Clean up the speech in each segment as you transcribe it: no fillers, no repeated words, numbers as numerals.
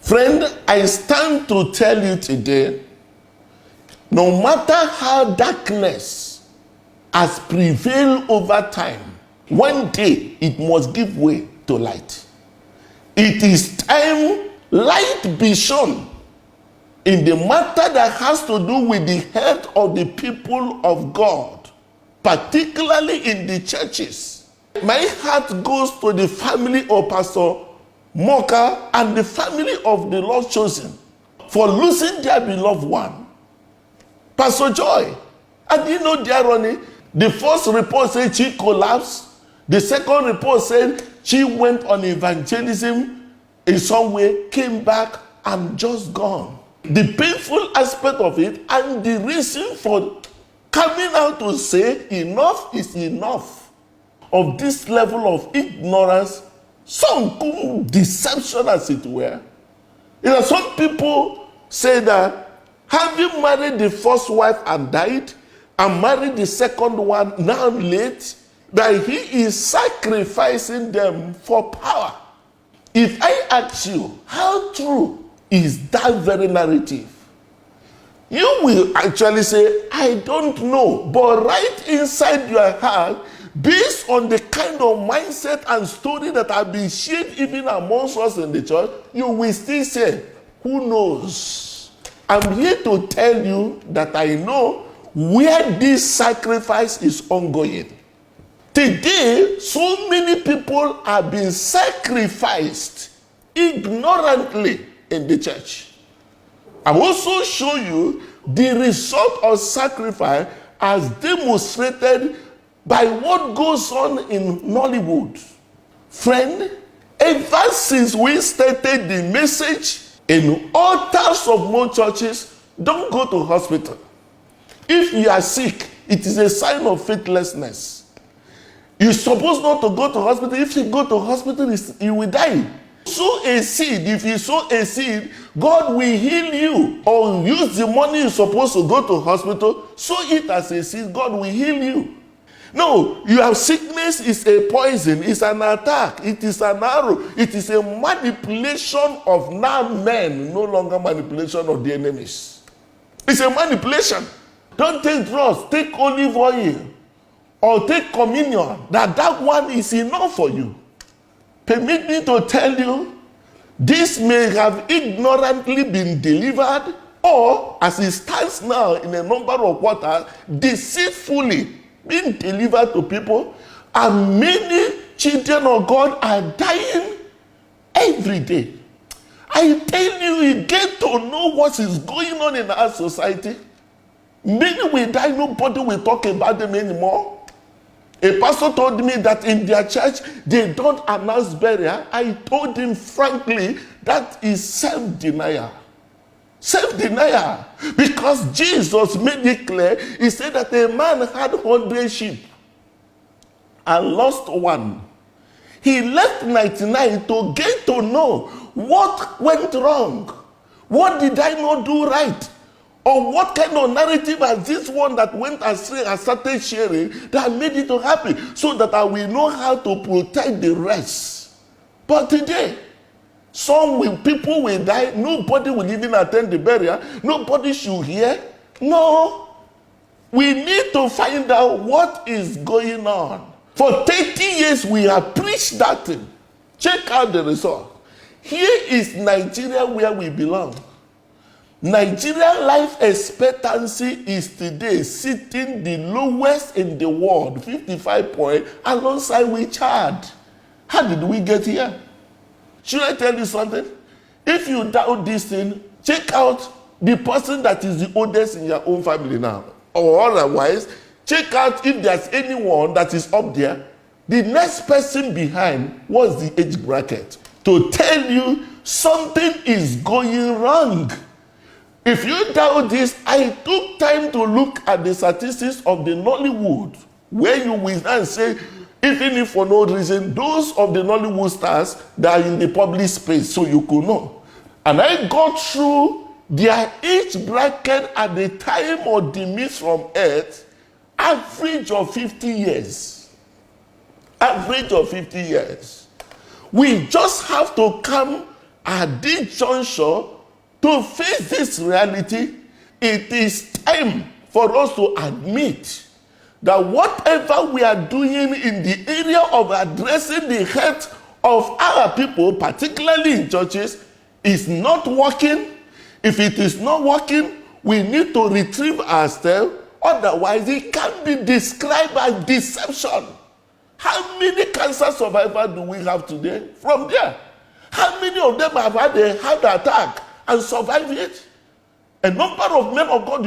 Friend, I stand to tell you today, no matter how darkness has prevailed over time, one day it must give way to light. It is time light be shown in the matter that has to do with the health of the people of God, particularly in the churches. My heart goes to the family of Pastor Moka and the family of the Lord chosen for losing their beloved one, Pastor Joy. And you know the irony, the first report said she collapsed. The second report said she went on evangelism in some way, came back and just gone. The painful aspect of it and the reason for coming out to say enough is enough of this level of ignorance, some deception as it were. You know, some people say that having married the first wife and died and married the second one now late, that he is sacrificing them for power. If I ask you, how true is that very narrative? You will actually say, I don't know. But right inside your heart, based on the kind of mindset and story that have been shared even amongst us in the church, you will still say, who knows? I'm here to tell you that I know where this sacrifice is ongoing. Today, so many people are being sacrificed ignorantly in the church. I will also show you the result of sacrifice as demonstrated by what goes on in Nollywood. Friend, ever since we started the message in all types of more churches, don't go to hospital. If you are sick, it is a sign of faithlessness. You're supposed not to go to hospital. If you go to hospital, you will die. Sow a seed. If you sow a seed, God will heal you. Or use the money you're supposed to go to hospital, sow it as a seed, God will heal you. No, you have sickness is a poison, it's an attack, it is an arrow, it is a manipulation of now men, no longer manipulation of the enemies. It's a manipulation. Don't take drugs, take olive oil. Or take communion, that one is enough for you. Permit me to tell you, this may have ignorantly been delivered, or as it stands now in a number of quarters, deceitfully being delivered to people, and many children of God are dying every day. I tell you, you get to know what is going on in our society. Many will die, nobody will talk about them anymore. A pastor told me that in their church, they don't announce burial. I told him frankly, that is self-denial. Self-denial. Because Jesus made it clear, he said that a man had 100 sheep and lost one. He left 99 to get to know what went wrong. What did I not do right? Or what kind of narrative has this one that went astray and started sharing that made it to happen, so that I will know how to protect the rest. But today, people will die, nobody will even attend the burial, nobody should hear. No, we need to find out what is going on. For 30 years we have preached that thing. Check out the result. Here is Nigeria where we belong. Nigeria life expectancy is today sitting the lowest in the world, 55 points, alongside with Chad. How did we get here? Should I tell you something? If you doubt this thing, check out the person that is the oldest in your own family now. Or otherwise, check out if there's anyone that is up there. The next person behind was the age bracket. To tell you something is going wrong. If you doubt this, I took time to look at the statistics of the Nollywood, where you will now say, even if for no reason, those of the Nollywood stars that are in the public space, so you could know. And I got through their age bracket at the time of demise from earth, average of 50 years. Average of 50 years. We just have to come at this juncture, to face this reality, it is time for us to admit that whatever we are doing in the area of addressing the health of our people, particularly in churches, is not working. If it is not working, we need to retrieve ourselves. Otherwise, it can be described as deception. How many cancer survivors do we have today from there? How many of them have had a heart attack and survived it? A number of men of God,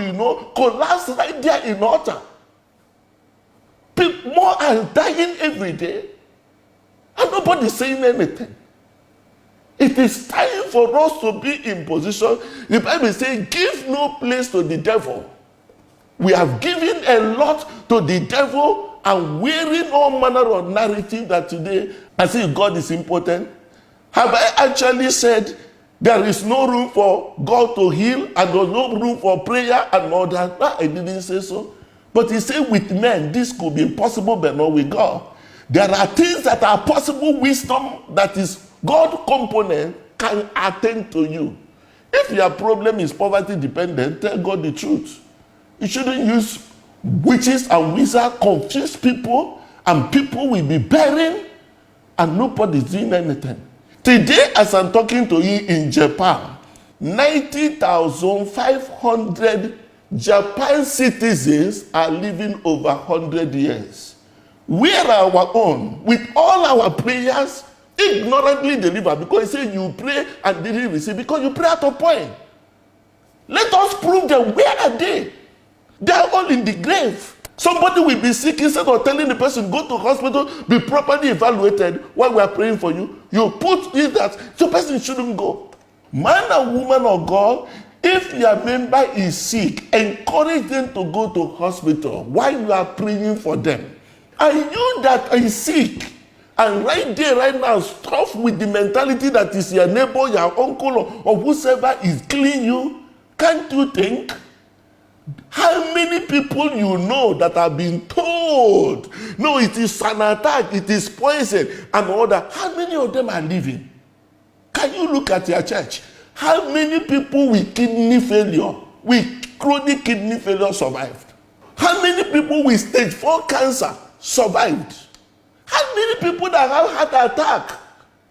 collapse right there in altar. People more are dying every day, and nobody's saying anything. It is time for us to be in position. The Bible says, give no place to the devil. We have given a lot to the devil and wearing all manner of narrative that today, as if God is important. Have I actually said there is no room for God to heal and there's no room for prayer and all that? No, I didn't say so. But he said with men, this could be impossible, but not with God. There are things that are possible. Wisdom that is God component can attend to you. If your problem is poverty dependent, tell God the truth. You shouldn't use witches and wizards, confuse people, and people will be bearing, and nobody's doing anything. Today, as I'm talking to you in Japan, 90,500 Japan citizens are living over 100 years. We are our own, with all our prayers, ignorantly delivered, because he said you pray and didn't receive because you pray out of point. Let us prove them. Where are they? They are all in the grave. Somebody will be sick, instead of telling the person, go to hospital, be properly evaluated while we are praying for you. You put it that the person shouldn't go. Man and woman of God, if your member is sick, encourage them to go to hospital while you are praying for them. And you that is sick, and right there, right now, stuff with the mentality that is your neighbor, your uncle, or whosoever is killing you, can't you think? How many people you know that have been told, no, it is an attack, it is poison, and all that? How many of them are living? Can you look at your church? How many people with kidney failure, with chronic kidney failure survived? How many people with stage 4 cancer survived? How many people that have heart attack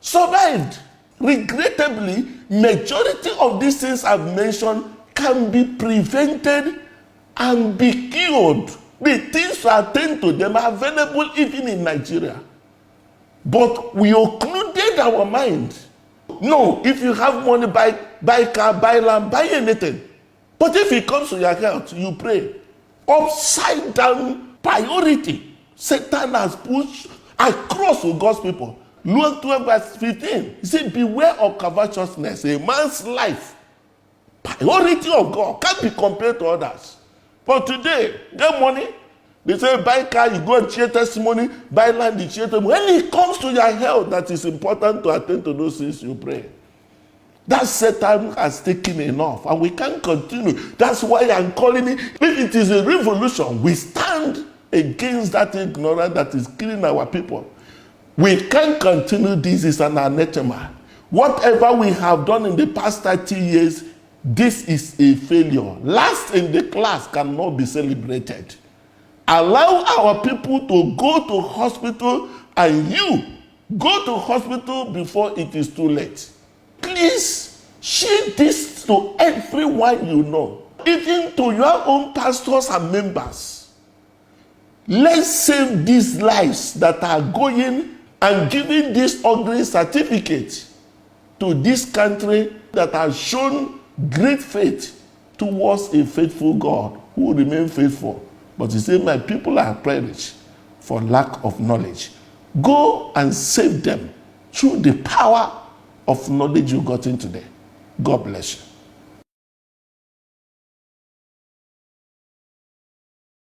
survived? Regrettably, majority of these things I've mentioned can be prevented and be cured. The things to attend to them are available even in Nigeria. But we occluded our mind. No, if you have money, buy car, buy land, buy anything. But if it comes to your health, you pray. Upside down priority. Satan has pushed across to God's people. Luke 12 verse 15. He said, beware of covetousness. A man's life, priority of God, can't be compared to others. But today, get money. They say buy car, you go and share testimony, buy land, you share testimony. When it comes to your health, that is important to attend to those things you pray. That Satan has taken enough, and we can't continue. That's why I'm calling it, if it is a revolution, we stand against that ignorance that is killing our people. We can't continue. This is an anathema. Whatever we have done in the past 30 years, this is a failure. Last in the class cannot be celebrated. Allow our people to go to hospital, and you go to hospital before it is too late. Please share this to everyone you know, even to your own pastors and members. Let's save these lives that are going and giving this ugly certificate to this country that has shown great faith towards a faithful God who will remain faithful. But he said, my people are perished for lack of knowledge. Go and save them through the power of knowledge you got in today. God bless you.